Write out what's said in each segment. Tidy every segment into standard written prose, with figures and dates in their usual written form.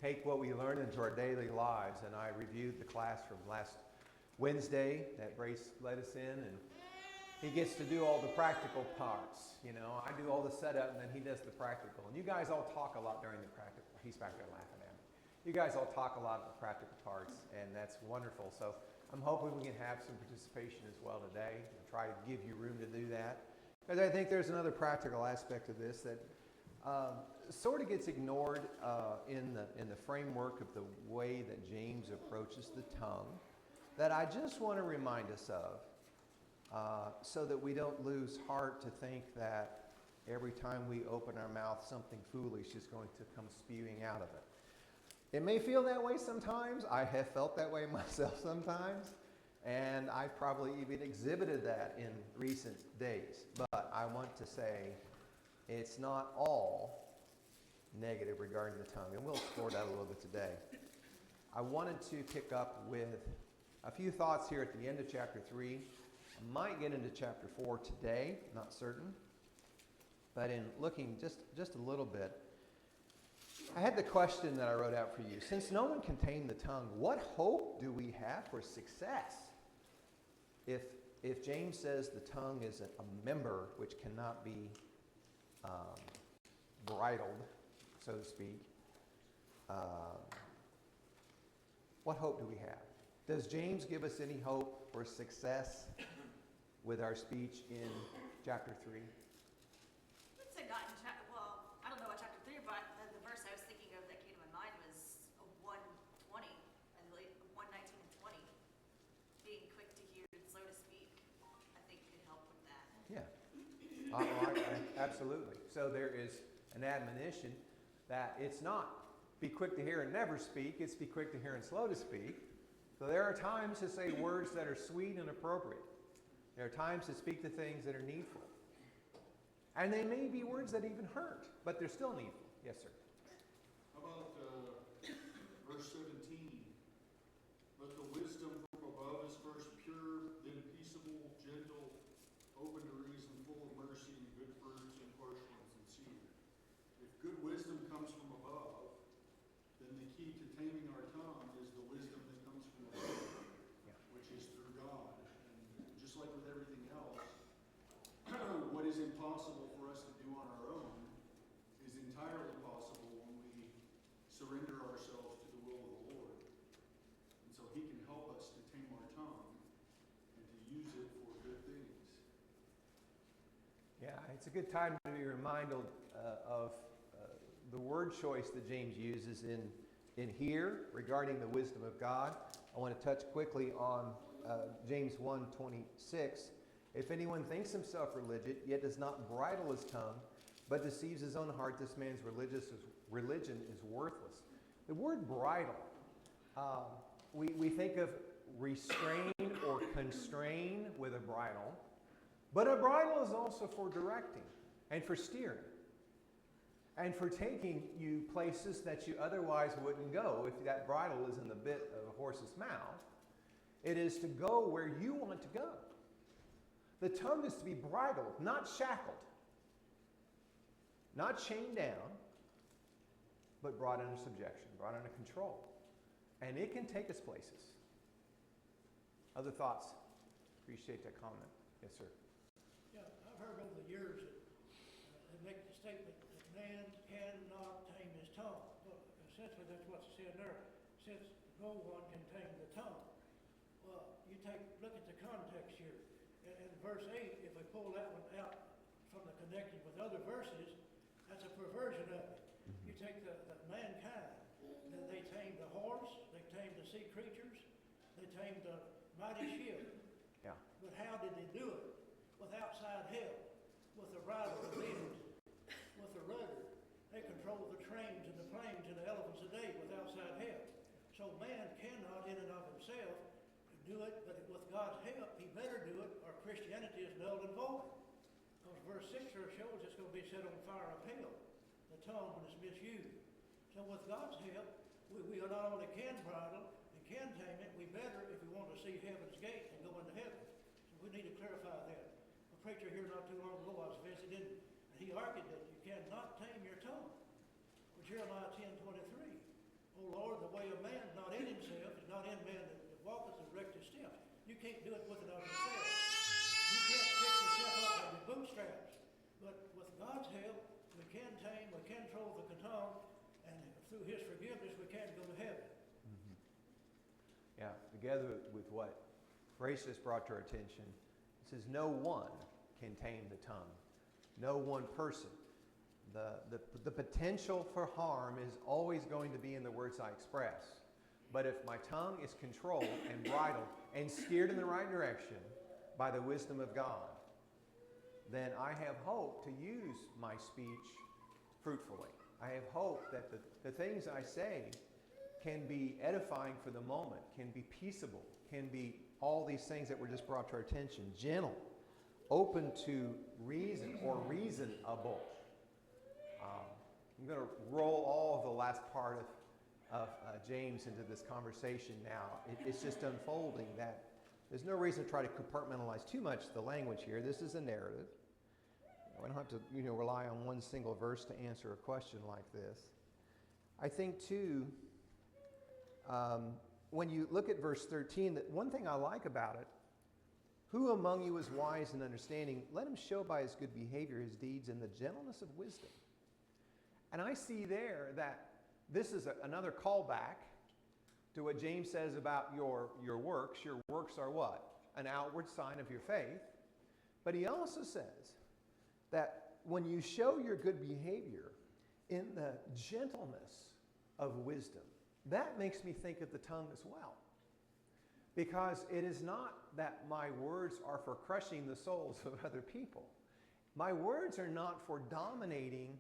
take what we learn into our daily lives. And I reviewed the class from last Wednesday that Brace led us in, and he gets to do all the practical parts. You know, I do all the setup, and then he does the practical. And you guys all talk a lot during the practical. He's back there laughing at me. You guys all talk a lot of the practical parts, and that's wonderful. So I'm hoping we can have some participation as well today and try to give you room to do that. Because I think there's another practical aspect of this that sort of gets ignored in the framework of the way that James approaches the tongue, that I just want to remind us of, so that we don't lose heart to think that every time we open our mouth, something foolish is going to come spewing out of it. It may feel that way sometimes. I have felt that way myself sometimes, and I've probably even exhibited that in recent days. But I want to say it's not all negative regarding the tongue, and we'll explore that a little bit today. I wanted to pick up with a few thoughts here at the end of chapter 3. I might get into chapter 4 today, not certain. But in looking just a little bit, I had the question that I wrote out for you. Since no one can tame the tongue, what hope do we have for success? If James says the tongue is a member which cannot be bridled, so to speak, what hope do we have? Does James give us any hope for success with our speech in chapter 3? I'd say not in chapter, well, I don't know what chapter 3, but the verse I was thinking of that came to my mind was 1:20, I believe, 1:19 and 20. Being quick to hear and slow to speak, I think could help with that. Yeah, absolutely. So there is an admonition that it's not be quick to hear and never speak, it's be quick to hear and slow to speak. So there are times to say words that are sweet and appropriate. There are times to speak the things that are needful. And they may be words that even hurt, but they're still needful. Yes, sir. How about verse 17? Let the wisdom from above is first pure, then peaceable, gentle, open to reason, full of mercy and good fruits, impartial and sincere. If good wisdom comes from above, then the key to taming our tongue is the wisdom that comes from above, which is through God. And just like with everything else, what is impossible for us to do on our own is entirely possible when we surrender ourselves to the will of the Lord. And so he can help us to tame our tongue and to use it for good things. Yeah, it's a good time to be reminded of the word choice that James uses in here regarding the wisdom of God. I want to touch quickly on James 1:26. If anyone thinks himself religious, yet does not bridle his tongue, but deceives his own heart, this man's religion is worthless. The word bridle, we think of restrain or constrain with a bridle, but a bridle is also for directing and for steering and for taking you places that you otherwise wouldn't go if that bridle is in the bit of a horse's mouth. It is to go where you want to go. The tongue is to be bridled, not shackled, not chained down, but brought under subjection, brought under control. And it can take us places. Other thoughts? Appreciate that comment. Yes, sir. Yeah, I've heard over the years that they make the statement that man cannot tame his tongue. Well, essentially, that's what's said there. Since no one can tame the tongue. Well, look at the context here. In verse 8, if we pull that one out from the connection with other verses, that's a perversion of it. You take the mankind, they tamed the horse, they tamed the sea creatures, they tamed the mighty ship. Yeah. But how did they do it? With outside help, with the rider, the leaders, with the rudder. They control the trains and the planes and the elephants today with outside help. So man cannot in and of himself do it, but with God's help, he better do it, or Christianity is null and void. Because verse 6 here shows it's going to be set on fire of hell, the tongue when it's misused. So with God's help, we not only can bridle and can tame it, we better, if we want to see heaven's gate and go into heaven. So we need to clarify that. A preacher here not too long ago, I was visiting, and he argued that you cannot tame your tongue. Well, Jeremiah 10:23, O them men that walketh and erect his steps. You can't do it with and of yourself. You can't pick yourself up by your bootstraps. But with God's help, we can tame, we can control the tongue, and through his forgiveness, we can go to heaven. Yeah, together with what Grace just brought to our attention, it says no one can tame the tongue. No one person. The potential for harm is always going to be in the words I express. But if my tongue is controlled and bridled and steered in the right direction by the wisdom of God, then I have hope to use my speech fruitfully. I have hope that the things I say can be edifying for the moment, can be peaceable, can be all these things that were just brought to our attention, gentle, open to reason or reasonable. I'm going to roll all of the last part of James into this conversation now. It's just unfolding that there's no reason to try to compartmentalize too much the language here. This is a narrative. We don't have to rely on one single verse to answer a question like this. I think too, when you look at verse 13, that one thing I like about it, who among you is wise and understanding? Let him show by his good behavior his deeds in the gentleness of wisdom. And I see there that this is another callback to what James says about your works. Your works are what? An outward sign of your faith. But he also says that when you show your good behavior in the gentleness of wisdom, that makes me think of the tongue as well. Because it is not that my words are for crushing the souls of other people. My words are not for dominating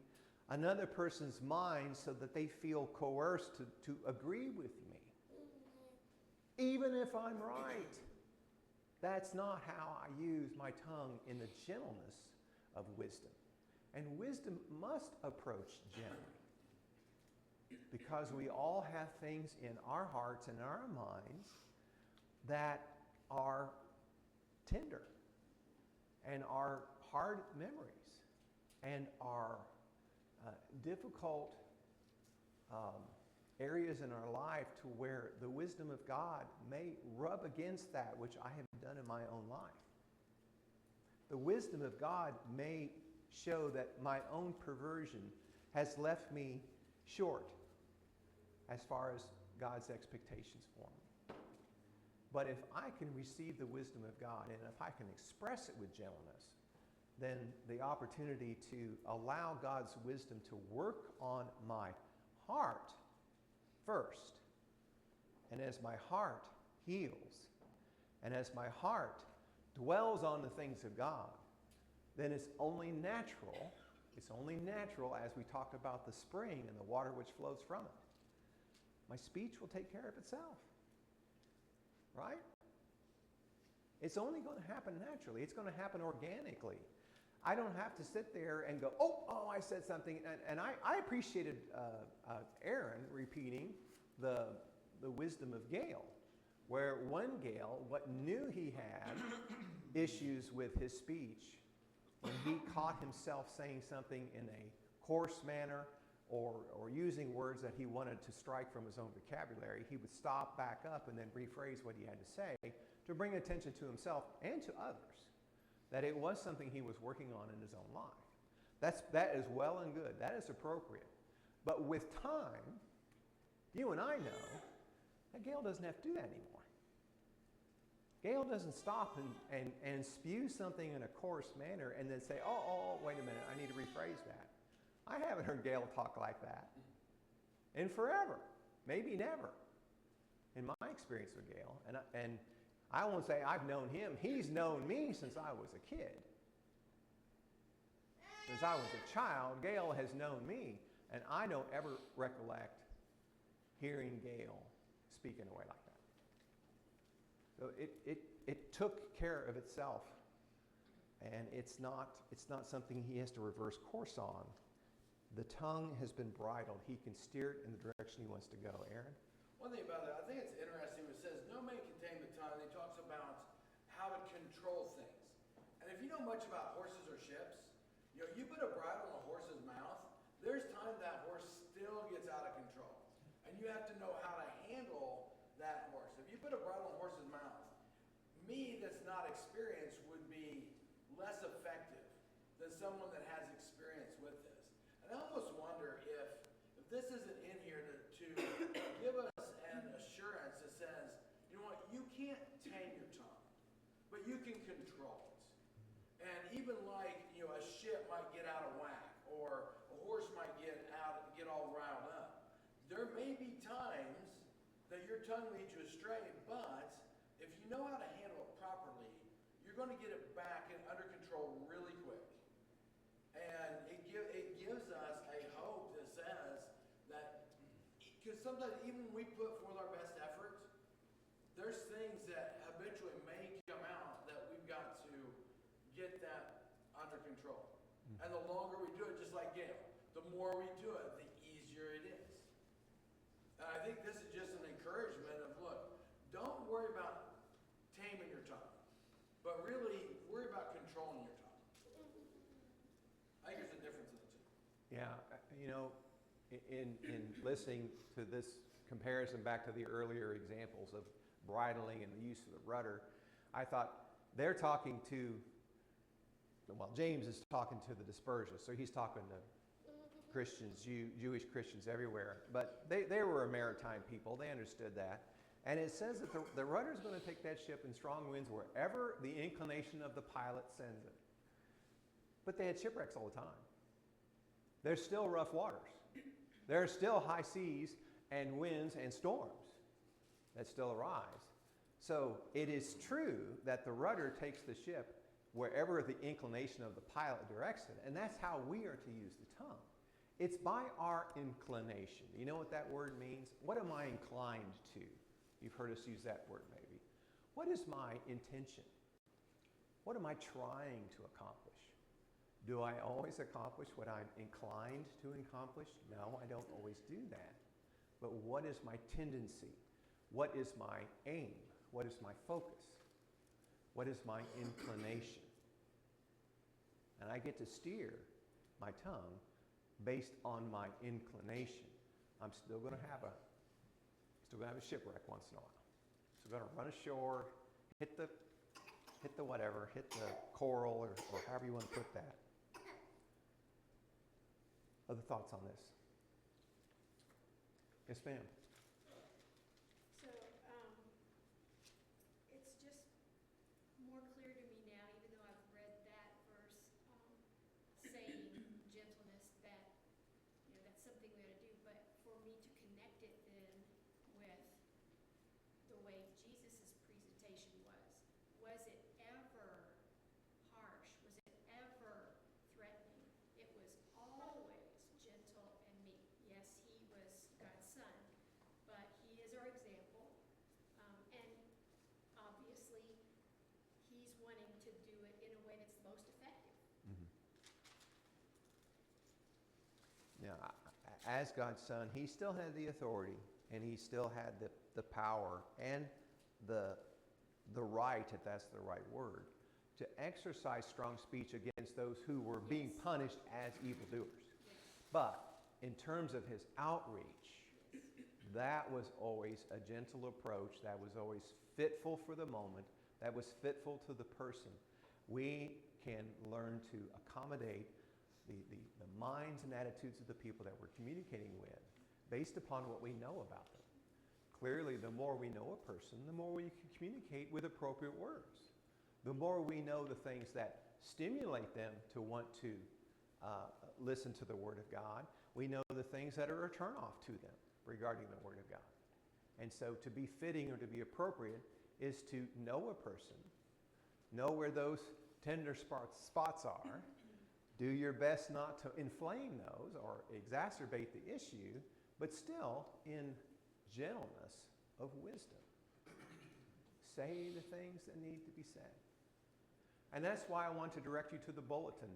another person's mind so that they feel coerced to agree with me. Even if I'm right. That's not how I use my tongue in the gentleness of wisdom. And wisdom must approach gently. Because we all have things in our hearts and our minds that are tender and are hard memories and are difficult areas in our life to where the wisdom of God may rub against that which I have done in my own life. The wisdom of God may show that my own perversion has left me short as far as God's expectations for me. But if I can receive the wisdom of God and if I can express it with gentleness, then the opportunity to allow God's wisdom to work on my heart first. And as my heart heals, and as my heart dwells on the things of God, then it's only natural as we talked about the spring and the water which flows from it. My speech will take care of itself. Right? It's only going to happen naturally. It's going to happen organically. I don't have to sit there and go, oh, I said something. And I appreciated Aaron repeating the wisdom of Gale, where one Gale, what knew he had issues with his speech, when he caught himself saying something in a coarse manner or using words that he wanted to strike from his own vocabulary, he would stop, back up, and then rephrase what he had to say to bring attention to himself and to others that it was something he was working on in his own life. That is well and good. That is appropriate. But with time, you and I know that Gail doesn't have to do that anymore. Gail doesn't stop and spew something in a coarse manner and then say, oh, wait a minute, I need to rephrase that. I haven't heard Gail talk like that in forever, maybe never, in my experience with Gail. And I won't say I've known him. He's known me since I was a kid. Since I was a child, Gail has known me, and I don't ever recollect hearing Gail speak in a way like that. So it took care of itself, and it's not something he has to reverse course on. The tongue has been bridled. He can steer it in the direction he wants to go. Aaron? One thing about that, I think it's interesting when it says, no man can tame the tongue. He talks about how it controls things. And if you know much about horses or ships, you put a bridle on a horse's mouth, there's time that horse still gets out of control. And you have to know how to handle that horse. If you you put a bridle on a horse's mouth, me that's not experienced would be less effective than someone that has experience with this. And I almost wonder if this isn't in here to give us an assurance that says, you know what, you can't tame your tongue, but you can control it. And even like, you know, a ship might get out of whack, or a horse might get all riled up. There may be times that your tongue leads you astray, but if you know how to handle it properly, you're going to get it back and under control really quick. And it gives us a hope that says that, because sometimes even when we put forth our best effort, there's things that habitually may come out that we've got to get that under control. And the longer we do it, just like Gail, the more we do it, the easier it is. And I think this is just an encouragement of, look, don't worry about taming your tongue, but really worry about controlling your tongue. I think there's a difference in the two. Yeah, you know, in listening to this comparison back to the earlier examples of bridling and the use of the rudder, I thought they're talking to, well, James is talking to the dispersions, so he's talking to Christians, Jewish Christians everywhere. But they were a maritime people. They understood that. And it says that the rudder is going to take that ship in strong winds wherever the inclination of the pilot sends it. But they had shipwrecks all the time. There's still rough waters. There are still high seas and winds and storms that still arise. So it is true that the rudder takes the ship wherever the inclination of the pilot directs it. And that's how we are to use the tongue. It's by our inclination. You know what that word means? What am I inclined to? You've heard us use that word maybe. What is my intention? What am I trying to accomplish? Do I always accomplish what I'm inclined to accomplish? No, I don't always do that. But what is my tendency? What is my aim? What is my focus? What is my inclination? And I get to steer my tongue based on my inclination. I'm still going to have a shipwreck once in a while. Still going to run ashore, hit the coral or however you want to put that. Other thoughts on this? Yes, ma'am. So, it's just more clear to me now, even though I've read that verse, saying gentleness, that, you know, that's something we ought to do, but for me to connect it then with the way Jesus' presentation was it ever harsh? Was it ever threatening? It was always gentle and meek. Yes, he was God's son, but he is our example. And obviously, he's wanting to do it in a way that's the most effective. Yeah, as God's son, he still had the authority, and he still had the power and the right, if that's the right word, to exercise strong speech against those who were being punished as evildoers. But in terms of his outreach, that was always a gentle approach, that was always fitful for the moment, that was fitful to the person. We can learn to accommodate the minds and attitudes of the people that we're communicating with based upon what we know about them. Clearly, the more we know a person, the more we can communicate with appropriate words. The more we know the things that stimulate them to want to listen to the Word of God, we know the things that are a turnoff to them regarding the Word of God. And so to be fitting or to be appropriate is to know a person, know where those tender spots are, do your best not to inflame those or exacerbate the issue, but still in gentleness of wisdom. Say the things that need to be said. And that's why I want to direct you to the bulletin.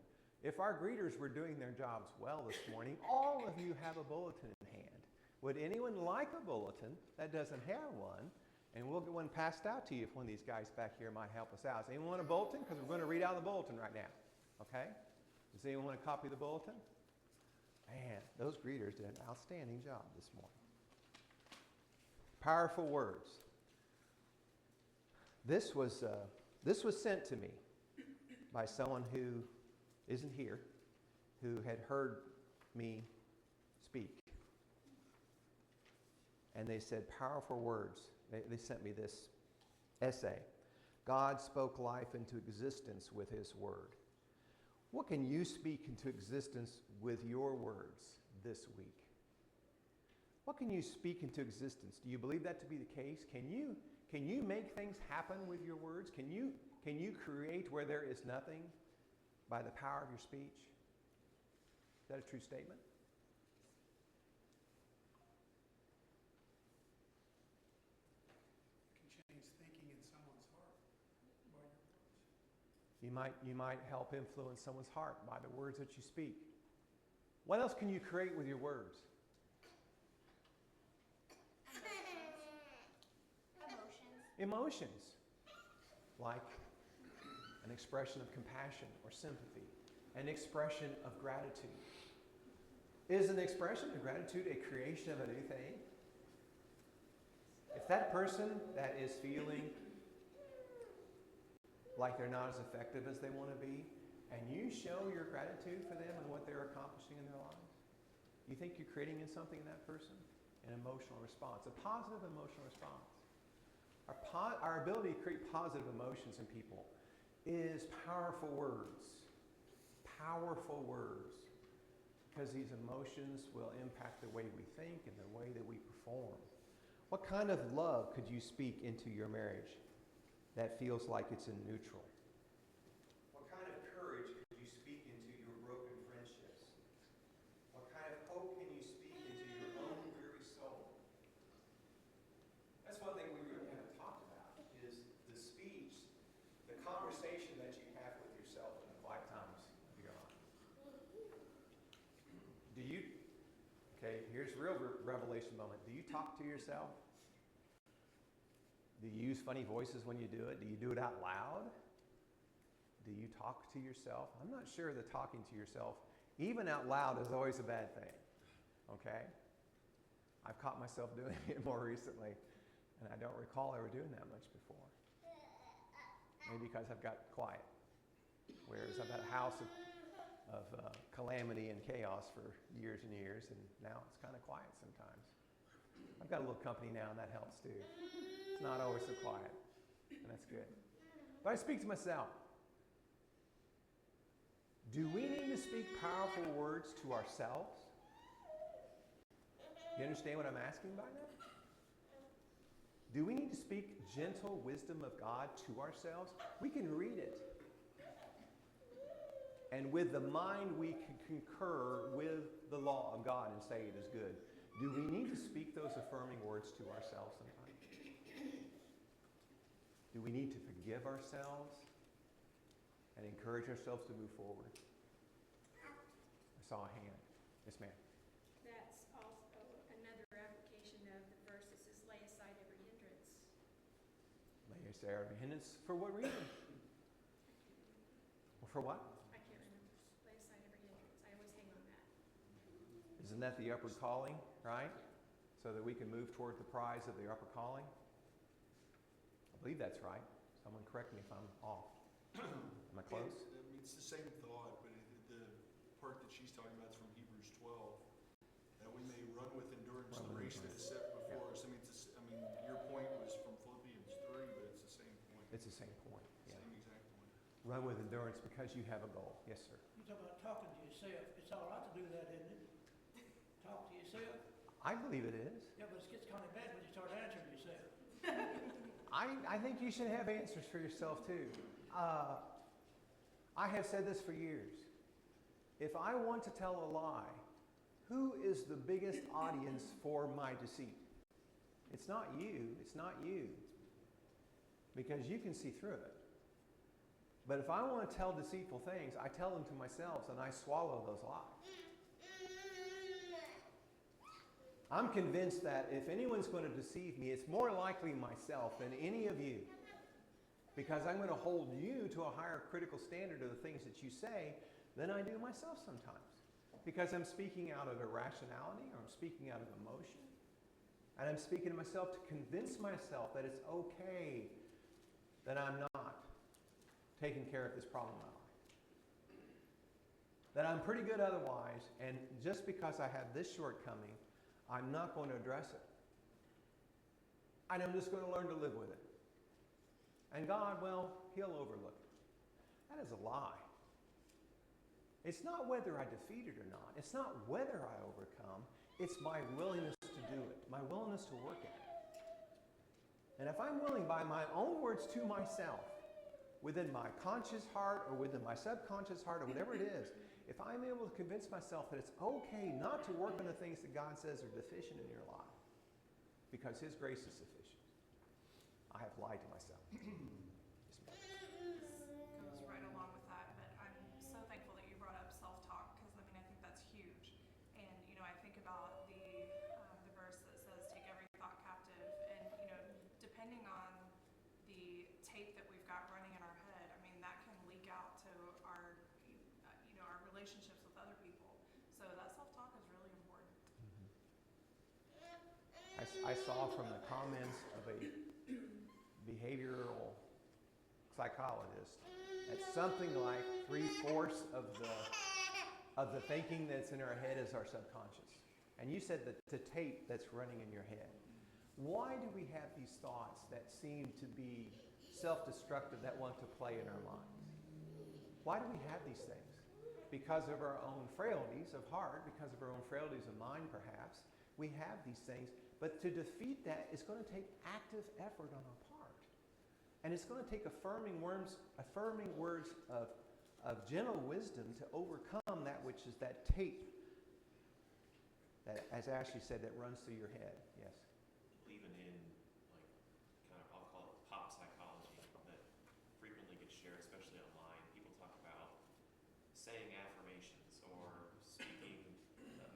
If our greeters were doing their jobs well this morning, all of you have a bulletin in hand. Would anyone like a bulletin that doesn't have one? And we'll get one passed out to you if one of these guys back here might help us out. Does anyone want a bulletin? Because we're going to read out the bulletin right now. Okay? Does anyone want a copy of the bulletin? Man, those greeters did an outstanding job this morning. Powerful words. This was sent to me by someone who isn't here, who had heard me speak. And they said, powerful words. They sent me this essay. God spoke life into existence with his word. What can you speak into existence with your words this week? What can you speak into existence? Do you believe that to be the case? Can you make things happen with your words? Can you create where there is nothing by the power of your speech? Is that a true statement? Can change thinking in someone's heart by your words. You might help influence someone's heart by the words that you speak. What else can you create with your words? Emotions, like an expression of compassion or sympathy, an expression of gratitude. Is an expression of gratitude a creation of a new thing? If that person that is feeling like they're not as effective as they want to be, and you show your gratitude for them and what they're accomplishing in their lives, you think you're creating in something in that person? An emotional response, a positive emotional response. Our ability to create positive emotions in people is powerful words. Powerful words. Because these emotions will impact the way we think and the way that we perform. What kind of love could you speak into your marriage that feels like it's in neutral? What kind of courage could you speak into your broken friendships? What kind of hope can you speak into your own weary soul? That's one thing we really haven't talked about, is the speech, the conversation that you have with yourself in the quiet times of your life. Here's a real revelation moment. Do you talk to yourself? Do you use funny voices when you do it? Do you do it out loud? Do you talk to yourself? I'm not sure that talking to yourself, even out loud, is always a bad thing. Okay? I've caught myself doing it more recently, and I don't recall ever doing that much before. Maybe because I've got quiet. Whereas I've had a house of calamity and chaos for years and years, and now it's kind of quiet sometimes. I've got a little company now, and that helps too. It's not always so quiet, and that's good. But I speak to myself. Do we need to speak powerful words to ourselves? You understand what I'm asking by that? Do we need to speak gentle wisdom of God to ourselves? We can read it. And with the mind, we can concur with the law of God and say it is good. Do we need to speak those affirming words to ourselves sometimes? Do we need to forgive ourselves and encourage ourselves to move forward? I saw a hand. Yes, ma'am. That's also another application of the verse that says, lay aside every hindrance. Lay aside every hindrance. For what reason? Well, for what? I can't remember. Lay aside every hindrance. I always hang on that. Isn't that the upward calling, right? So that we can move toward the prize of the upward calling? I believe that's right. Someone correct me if I'm off. Am I close? It's the same thought, but the part that she's talking about is from Hebrews 12, that we may run with endurance the race that is set before us. Your point was from Philippians 3, but it's the same point. It's the same point. Yeah. Same exact point. Run with endurance because you have a goal. Yes, sir. You talk about talking to yourself. It's all right to do that, isn't it? Talk to yourself. I believe it is. Yeah, but it gets kind of bad when you start answering yourself. I think you should have answers for yourself too. I have said this for years. If I want to tell a lie, who is the biggest audience for my deceit? It's not you. It's not you. Because you can see through it. But if I want to tell deceitful things, I tell them to myself and I swallow those lies. I'm convinced that if anyone's going to deceive me, it's more likely myself than any of you. Because I'm going to hold you to a higher critical standard of the things that you say than I do myself sometimes. Because I'm speaking out of irrationality, or I'm speaking out of emotion. And I'm speaking to myself to convince myself that it's okay that I'm not taking care of this problem in my life. That I'm pretty good otherwise, and just because I have this shortcoming, I'm not going to address it. And I'm just going to learn to live with it. And God, well, He'll overlook it. That is a lie. It's not whether I defeat it or not. It's not whether I overcome. It's my willingness to do it, my willingness to work at it. And if I'm willing by my own words to myself, within my conscious heart or within my subconscious heart or whatever it is, if I'm able to convince myself that it's okay not to work on the things that God says are deficient in your life because His grace is sufficient, I have lied to myself. Goes right along with that, but I'm so thankful that you brought up self-talk, because I think that's huge. And I think about the verse that says, "Take every thought captive," and depending on the tape that we've got running in our head, that can leak out to our our relationships with other people. So that self-talk is really important. I saw from the comments of a behavioral psychologist that something like 3/4 of the thinking that's in our head is our subconscious. And you said that the tape that's running in your head. Why do we have these thoughts that seem to be self-destructive, that want to play in our minds? Why do we have these things? Because of our own frailties of heart, because of our own frailties of mind perhaps, we have these things. But to defeat that is going to take active effort on our part. And it's going to take affirming words of gentle wisdom to overcome that which is that tape that, as Ashley said, that runs through your head. Yes? Even in, I'll call it pop psychology, that frequently gets shared, especially online, people talk about saying affirmations or speaking,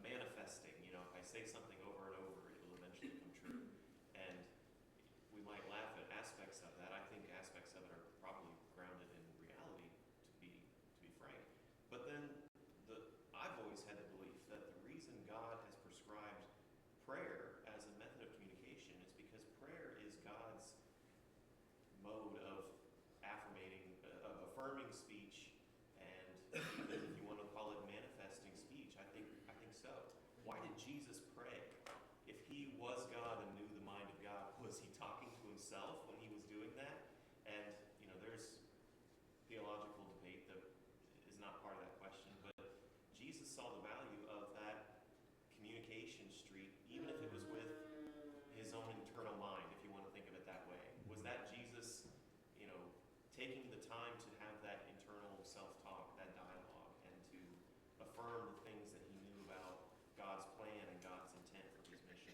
manifesting. If I say something over and over, it will eventually come true. And we might laugh at aspects of that. I think aspects of it are probably grounded in reality, to be frank. But then I've always had the belief that the reason God has prescribed prayer as a method of communication is because prayer is God's mode of affirming speech, and if you want to call it manifesting speech, I think so. Why did Jesus pray? If He was God and knew the mind of God, was He talking to Himself when He was doing that? And there's theological debate that is not part of that question, but Jesus saw the value of that communication street, even if it was with His own internal mind, if you want to think of it that way. Was that Jesus, taking the time to have that internal self-talk, that dialogue, and to affirm the things that He knew about God's plan and God's intent for His mission?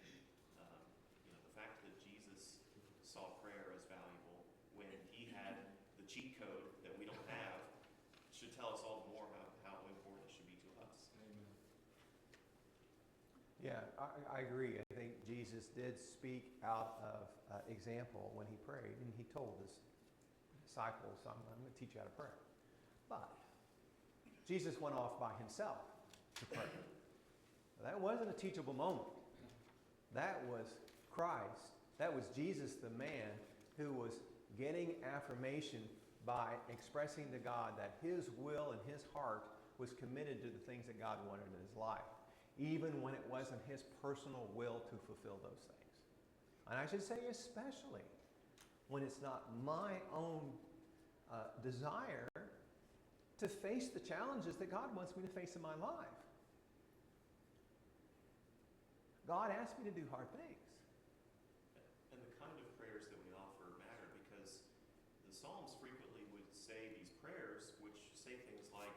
The fact that Jesus saw prayer as valuable when He had the cheat code that we don't have should tell us all the more how important it should be to us. Amen. Yeah, I agree. I think Jesus did speak out of example when He prayed, and He told His disciples, I'm going to teach you how to pray. But Jesus went off by Himself to pray. That wasn't a teachable moment. That was Christ. That was Jesus, the man, who was getting affirmation by expressing to God that His will and His heart was committed to the things that God wanted in His life, even when it wasn't His personal will to fulfill those things. And I should say especially when it's not my own desire to face the challenges that God wants me to face in my life. God asked me to do hard things. And the kind of prayers that we offer matter, because the Psalms frequently would say these prayers which say things like,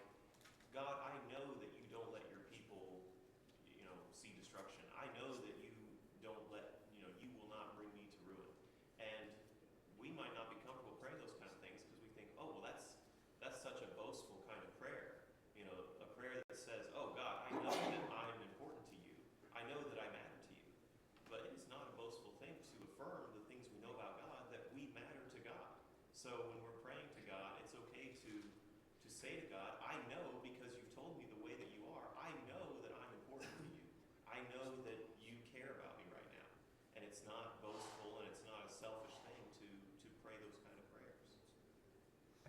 God, I know that you don't let your people, see destruction. I know that you don't let, you will not bring me to ruin. And we might not be comfortable praying those kind of things because we think, oh, well, that's such a boastful kind of prayer. A prayer that says, oh, God, I know that I'm important to you. I know that I matter to you. But it is not a boastful thing to affirm the things we know about God, that we matter to God. So when we're praying to God, it's okay to say to God, I know because you've told me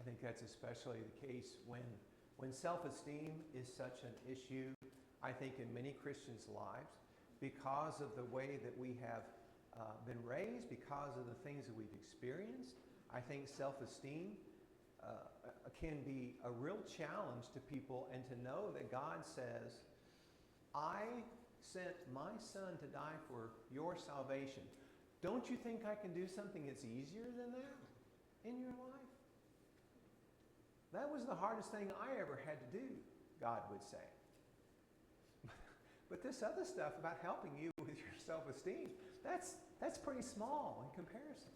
think that's especially the case when self-esteem is such an issue, I think, in many Christians' lives, because of the way that we have been raised, because of the things that we've experienced. I think self-esteem can be a real challenge to people, and to know that God says, I sent my son to die for your salvation. Don't you think I can do something that's easier than that in your life? That was the hardest thing I ever had to do, God would say. But this other stuff about helping you with your self-esteem, that's pretty small in comparison.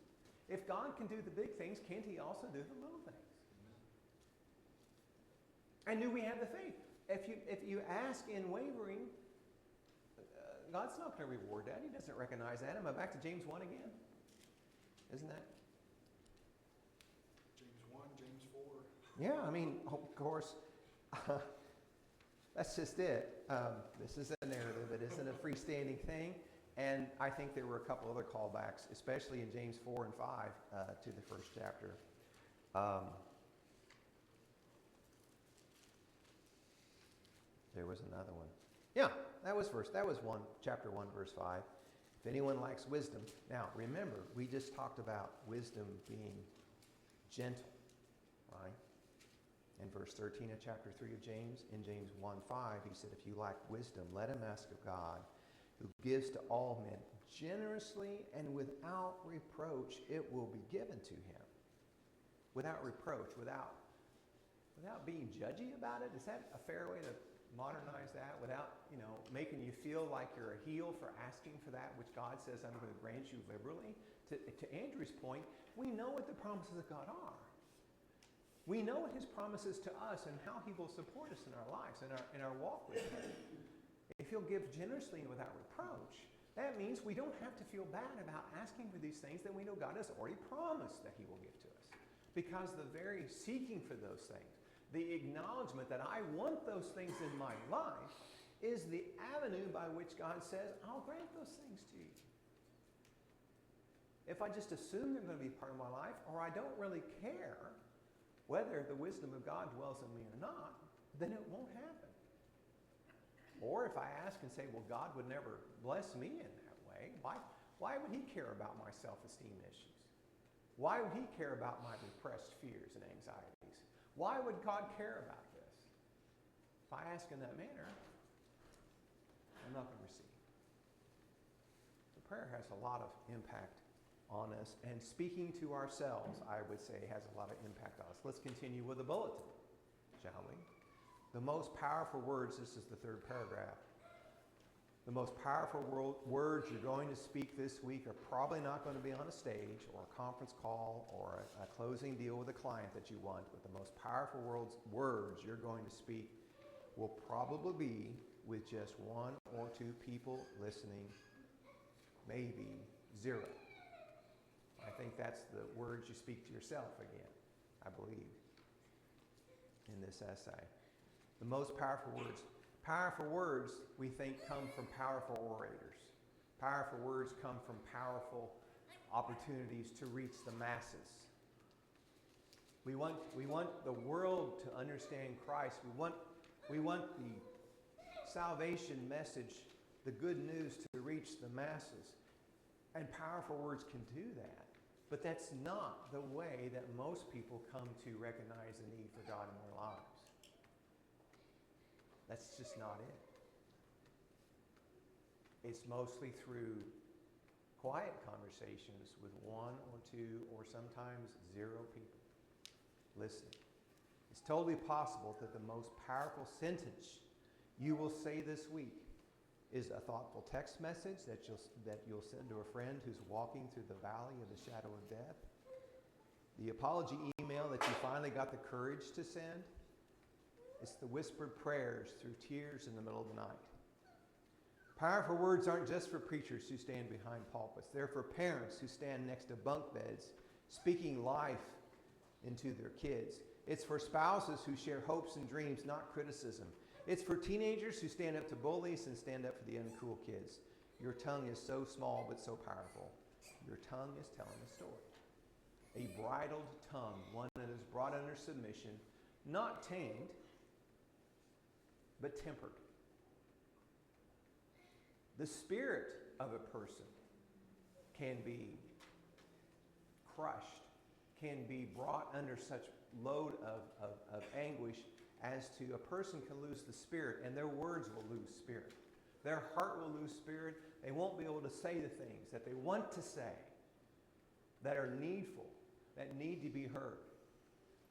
If God can do the big things, can't he also do the little things? And do we have the faith? If you ask in wavering, God's not going to reward that. He doesn't recognize that. Am I back to James 1 again? Isn't that? James 1, James 4. Yeah, I mean, of course, that's just it. This is a narrative. It isn't a freestanding thing. And I think there were a couple other callbacks, especially in James 4 and 5 to the first chapter. There was another one. Yeah, that was chapter 1, verse 5. If anyone lacks wisdom. Now, remember, we just talked about wisdom being gentle, right? In verse 13 of chapter 3 of James, in James 1:5, he said, if you lack wisdom, let him ask of God, who gives to all men generously and without reproach, it will be given to him. Without reproach, without being judgy about it. Is that a fair way to modernize that? Without, making you feel like you're a heel for asking for that which God says I'm going to grant you liberally. To Andrew's point, we know what the promises of God are. We know what his promises to us and how he will support us in our lives, in our walk with him. If he'll give generously and without reproach, that means we don't have to feel bad about asking for these things that we know God has already promised that he will give to us. Because the very seeking for those things, the acknowledgement that I want those things in my life, is the avenue by which God says, I'll grant those things to you. If I just assume they're going to be part of my life, or I don't really care whether the wisdom of God dwells in me or not, then it won't happen. Or if I ask and say, well, God would never bless me in that way, why would he care about my self-esteem issues? Why would he care about my repressed fears and anxieties? Why would God care about this? If I ask in that manner, I'm not going to receive. So prayer has a lot of impact on us, and speaking to ourselves, I would say, has a lot of impact on us. Let's continue with the bulletin, shall we? The most powerful words, this is the third paragraph. The most powerful words you're going to speak this week are probably not going to be on a stage or a conference call or a closing deal with a client that you want, but the most powerful words you're going to speak will probably be with just one or two people listening, maybe zero. I think that's the words you speak to yourself again, I believe, in this essay. The most powerful words. Powerful words, we think, come from powerful orators. Powerful words come from powerful opportunities to reach the masses. We want the world to understand Christ. We want the salvation message, the good news, to reach the masses. And powerful words can do that. But that's not the way that most people come to recognize the need for God in their lives. That's just not it. It's mostly through quiet conversations with one or two or sometimes zero people listening. It's totally possible that the most powerful sentence you will say this week is a thoughtful text message that you'll send to a friend who's walking through the valley of the shadow of death. The apology email that you finally got the courage to send. It's the whispered prayers through tears in the middle of the night. Powerful words aren't just for preachers who stand behind pulpits. They're for parents who stand next to bunk beds, speaking life into their kids. It's for spouses who share hopes and dreams, not criticism. It's for teenagers who stand up to bullies and stand up for the uncool kids. Your tongue is so small but so powerful. Your tongue is telling a story. a bridled tongue, one that is brought under submission, not tamed, but tempered. The spirit of a person can be crushed, can be brought under such load of anguish as to a person can lose the spirit, and their words will lose spirit. Their heart will lose spirit. They won't be able to say the things that they want to say, that are needful, that need to be heard.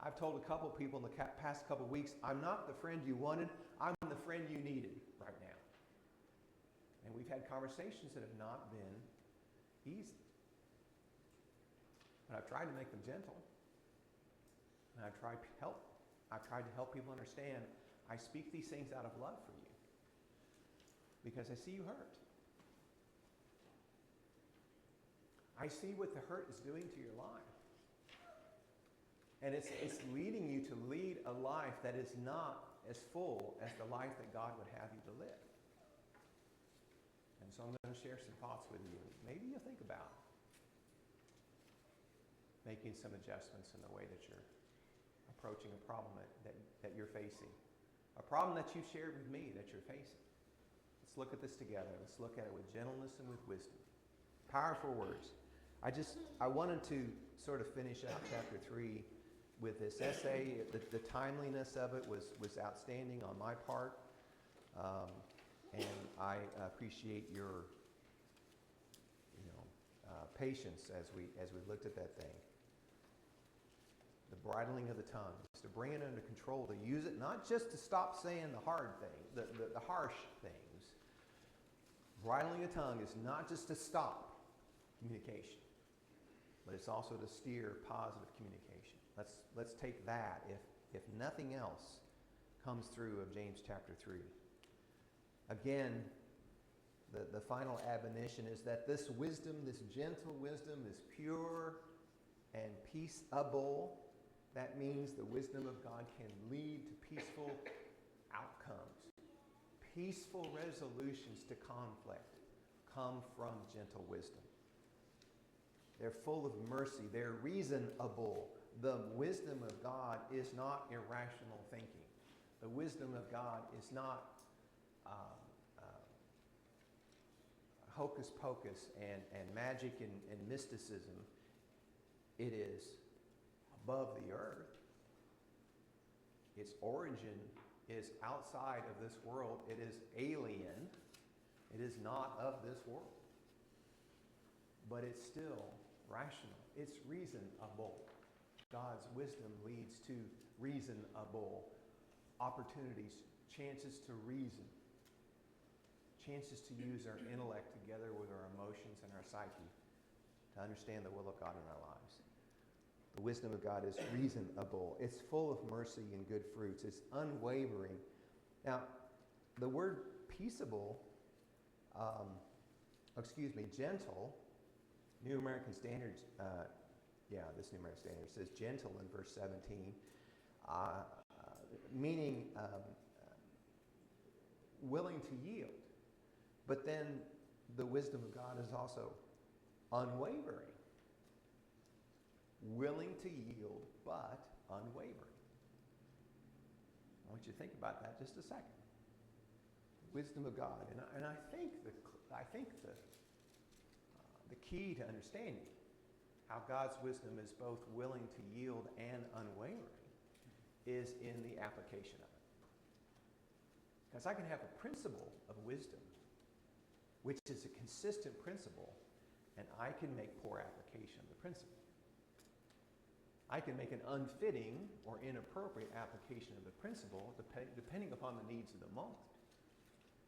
I've told a couple people in the past couple weeks, I'm not the friend you wanted, I'm the friend you needed right now. And we've had conversations that have not been easy. But I've tried to make them gentle. And I've tried to help people understand I speak these things out of love for you. Because I see you hurt. I see what the hurt is doing to your life. And it's leading you to lead a life that is not as full as the life that God would have you to live. And so I'm going to share some thoughts with you. Maybe you'll think about making some adjustments in the way that you're approaching a problem that you're facing. A problem that you've shared with me that you're facing. Let's look at this together. Let's look at it with gentleness and with wisdom. Powerful words. I wanted to sort of finish out chapter 3 with this essay. The timeliness of it was outstanding on my part. And I appreciate your patience as we looked at that thing. The bridling of the tongue is to bring it under control, to use it not just to stop saying the hard thing, the harsh things. Bridling a tongue is not just to stop communication, but it's also to steer positive communication. Let's take that, if nothing else comes through of James chapter 3. Again, the final admonition is that this wisdom, this gentle wisdom, is pure and peaceable. That means the wisdom of God can lead to peaceful outcomes. Peaceful resolutions to conflict come from gentle wisdom. They're full of mercy. They're reasonable. The wisdom of God is not irrational thinking. The wisdom of God is not hocus pocus and magic and mysticism. It is above the earth. Its origin is outside of this world. It is alien. It is not of this world. But it's still rational. It's reasonable. God's wisdom leads to reasonable opportunities, chances to reason, chances to use our intellect together with our emotions and our psyche to understand the will of God in our lives. The wisdom of God is reasonable. It's full of mercy and good fruits. It's unwavering. Now, the word peaceable, gentle, New American Standard, this New American Standard says gentle in verse 17, meaning willing to yield. But then the wisdom of God is also unwavering. Willing to yield, but unwavering. I want you to think about that just a second. Wisdom of God, and I think the key to understanding how God's wisdom is both willing to yield and unwavering is in the application of it. Because I can have a principle of wisdom, which is a consistent principle, and I can make poor application of the principle. I can make an unfitting or inappropriate application of the principle depending upon the needs of the moment.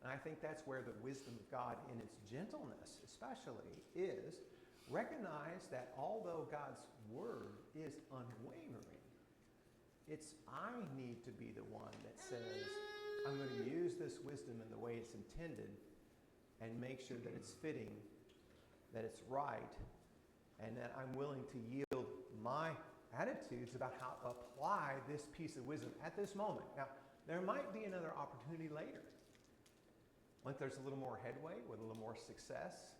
And I think that's where the wisdom of God in its gentleness especially is recognize that although God's word is unwavering, it's I need to be the one that says, I'm going to use this wisdom in the way it's intended and make sure that it's fitting, that it's right, and that I'm willing to yield my attitudes about how to apply this piece of wisdom at this moment. Now, there might be another opportunity later, when there's a little more headway, with a little more success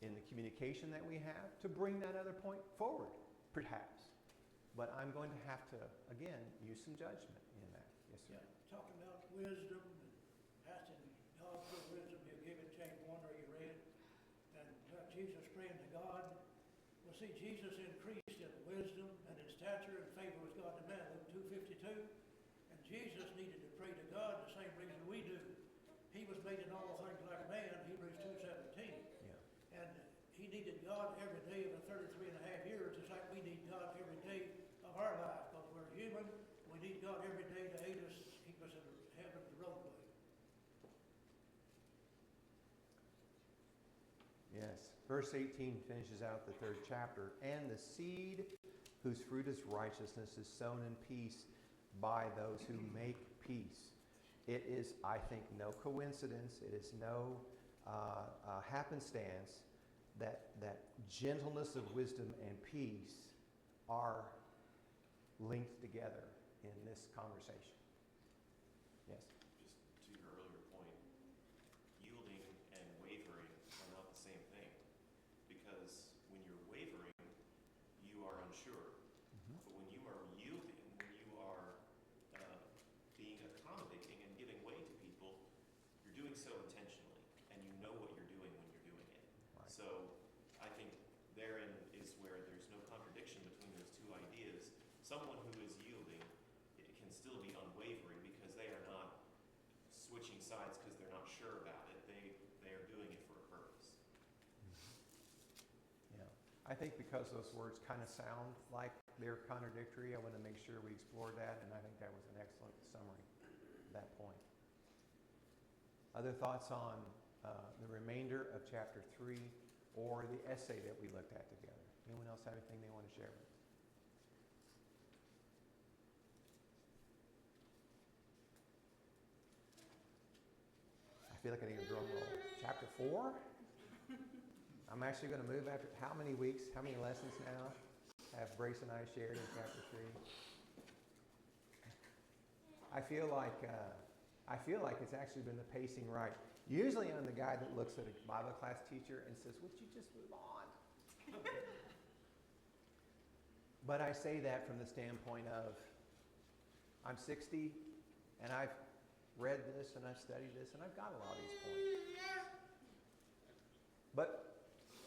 in the communication that we have, to bring that other point forward perhaps. But I'm going to have to, again, use some judgment in that. Yes, sir. Yeah, talking about wisdom and asking God for wisdom, He'll give it, James 1, or you read, and about Jesus praying to God. Well, see, Jesus increased in wisdom and in stature and favor with God and man, Luke 2:52. And Jesus needed to pray to God the same reason we do. He was made in all things like man, Hebrews 2:17. Yeah. And he needed God every day of the 33 and a half years, just like we need God every day of our life, because we're human. We need God every day to aid us, keep us in heaven's roadway. Yes. Verse 18 finishes out the 3rd chapter. And the seed whose fruit is righteousness is sown in peace by those who make peace. It is, I think, no coincidence. It is no happenstance that gentleness of wisdom and peace are linked together in this conversation. Yes? Just to your earlier point, yielding and wavering are not the same thing. Because when you're wavering, you are unsure. Mm-hmm. But when you are yielding, when you are being accommodating and giving way to people, you're doing so intentionally, and you know what you're doing when you're doing it. Right. So I think therein is where there's no contradiction between those two ideas. Someone who is yielding, it can still be unwavering because they are not switching sides because they're not sure about it. They are doing it for a purpose. Yeah. I think because those words kind of sound like they're contradictory, I want to make sure we explore that, and I think that was an excellent summary at that point. Other thoughts on the remainder of chapter 3 or the essay that we looked at together? Anyone else have anything they want to share with us? I feel like I need a drum roll. Chapter 4? I'm actually going to move after how many weeks, how many lessons now have Brace and I shared in chapter 3? I feel like it's actually been the pacing right. Usually I'm the guy that looks at a Bible class teacher and says, would you just move on? But I say that from the standpoint of, I'm 60 and I've read this and I've studied this and I've got a lot of these points. But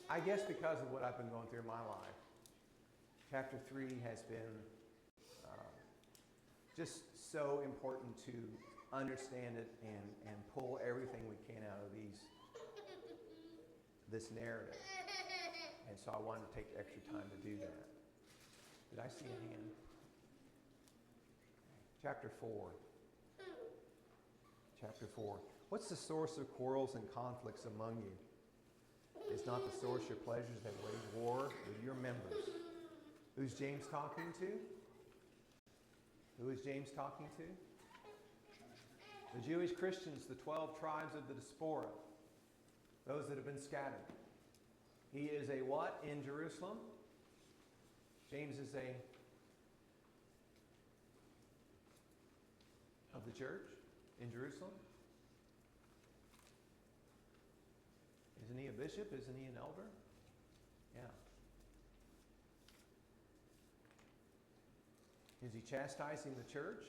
I guess because of what I've been going through in my life, chapter 3 has been just so important to understand it and pull everything we can out of this narrative. And so I wanted to take the extra time to do that. Did I see a hand? Chapter 4. Chapter 4. What's the source of quarrels and conflicts among you? Is not the source your pleasures that wage war with your members? Who's James talking to? Who is James talking to? The Jewish Christians, the 12 tribes of the diaspora, those that have been scattered. He is a what in Jerusalem? James is a of the church in Jerusalem. Isn't he a bishop? Isn't he an elder? Yeah. Is he chastising the church?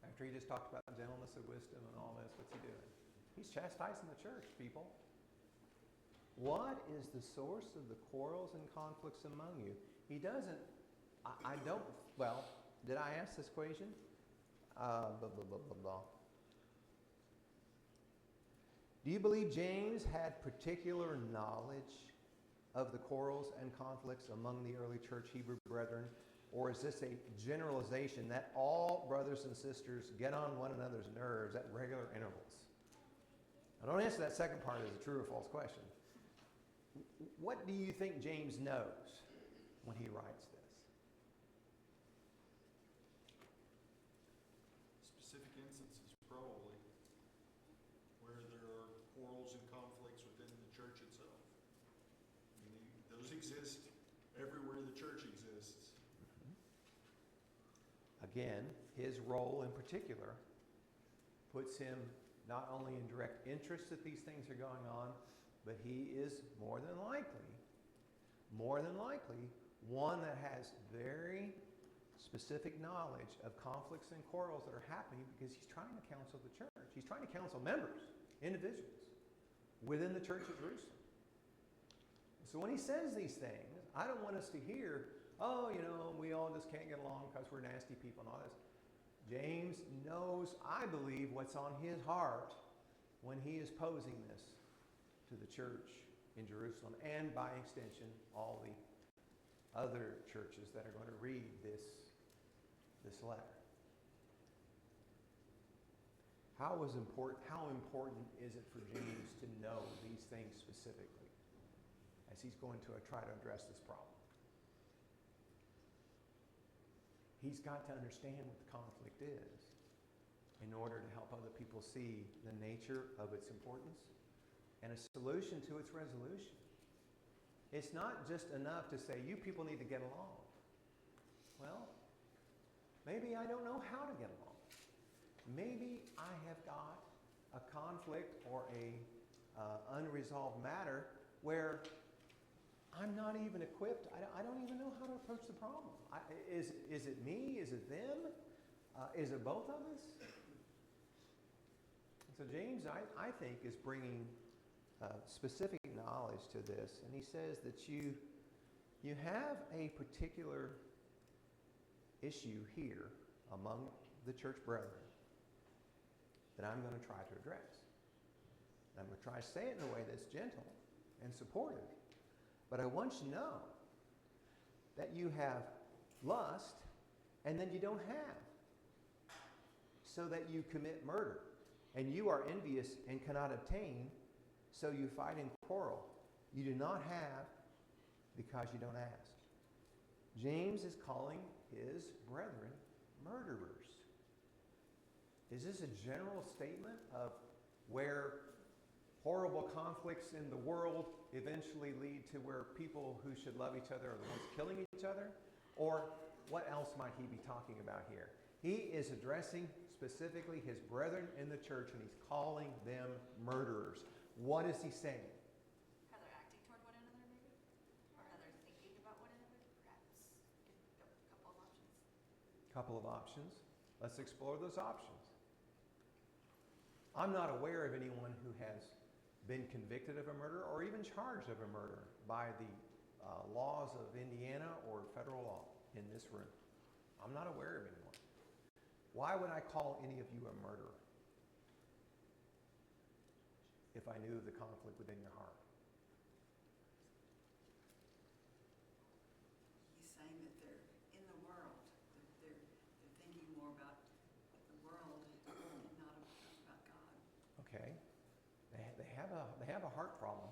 After he just talked about gentleness of wisdom and all this, what's he doing? He's chastising the church, people. What is the source of the quarrels and conflicts among you? He doesn't, I don't, well, did I ask this question? Do you believe James had particular knowledge of the quarrels and conflicts among the early church Hebrew brethren? Or is this a generalization that all brothers and sisters get on one another's nerves at regular intervals? Now, don't answer that second part as a true or false question. What do you think James knows when he writes this? Specific instances, probably, where there are quarrels and conflicts within the church itself. I mean, those exist everywhere the church exists. Again, his role in particular puts him not only in direct interest that these things are going on, but he is more than more than likely one that has very specific knowledge of conflicts and quarrels that are happening because he's trying to counsel the church. He's trying to counsel members, individuals, within the church of Jerusalem. So when he says these things, I don't want us to hear, oh, we all just can't get along because we're nasty people and all this. James knows, I believe, what's on his heart when he is posing this to the church in Jerusalem and by extension all the other churches that are going to read this letter. How important is it for James to know these things specifically as he's going to try to address this problem? He's got to understand what the conflict is in order to help other people see the nature of its importance and a solution to its resolution. It's not just enough to say, you people need to get along. Well, maybe I don't know how to get along. Maybe I have got a conflict or a unresolved matter where I'm not even equipped. I don't even know how to approach the problem. Is it me? Is it them? Is it both of us? So James, I think, is bringing specific knowledge to this. And he says that you have a particular issue here among the church brethren that I'm going to try to address. And I'm going to try to say it in a way that's gentle and supportive. But I want you to know that you have lust and then you don't have, so that you commit murder. And you are envious and cannot obtain, so you fight and quarrel. You do not have because you don't ask. James is calling his brethren murderers. Is this a general statement of where horrible conflicts in the world eventually lead to where people who should love each other are the ones killing each other? Or what else might he be talking about here? He is addressing specifically his brethren in the church, and he's calling them murderers. What is he saying? How they're acting toward one another, maybe? Or how they're thinking about one another, perhaps? Give a couple of options. Couple of options. Let's explore those options. I'm not aware of anyone who has been convicted of a murder or even charged of a murder by the laws of Indiana or federal law in this room. I'm not aware of anyone. Why would I call any of you a murderer if I knew the conflict within your heart? He's saying that they're in the world. They're thinking more about the world and not about God. Okay. They have a heart problem,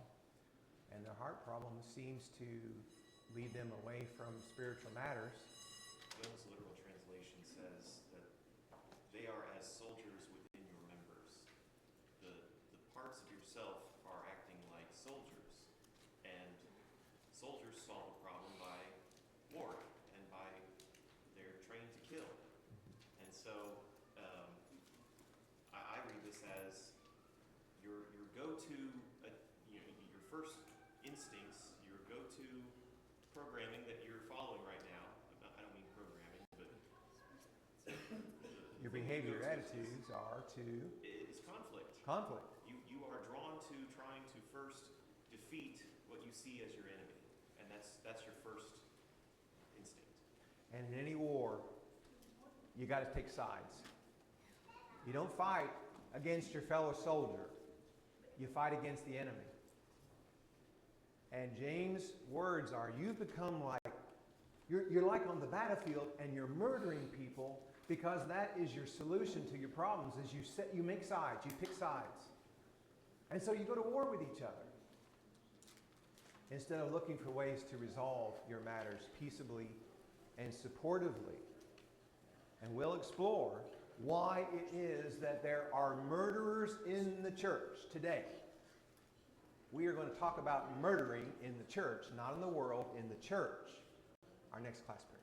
and their heart problem seems to lead them away from spiritual matters. Young's literal translation says that they are as soldiers within your members. The parts of yourself are acting like soldiers, and soldiers solve a problem by war and by they're trained to kill. And so I read this as your go-to, your first instincts, your go-to programming that you're following right now. I don't mean programming, but Your behavior, your attitudes are to is conflict. conflict. You are drawn to trying to first defeat what you see as your enemy, and that's your first instinct. And in any war, you got to take sides. You don't fight against your fellow soldier. You fight against the enemy. And James' words are, you become like, you're like on the battlefield and you're murdering people because that is your solution to your problems, is you make sides, you pick sides. And so you go to war with each other instead of looking for ways to resolve your matters peaceably and supportively. And we'll explore why it is that there are murderers in the church today. We are going to talk about murdering in the church, not in the world, in the church. Our next class period.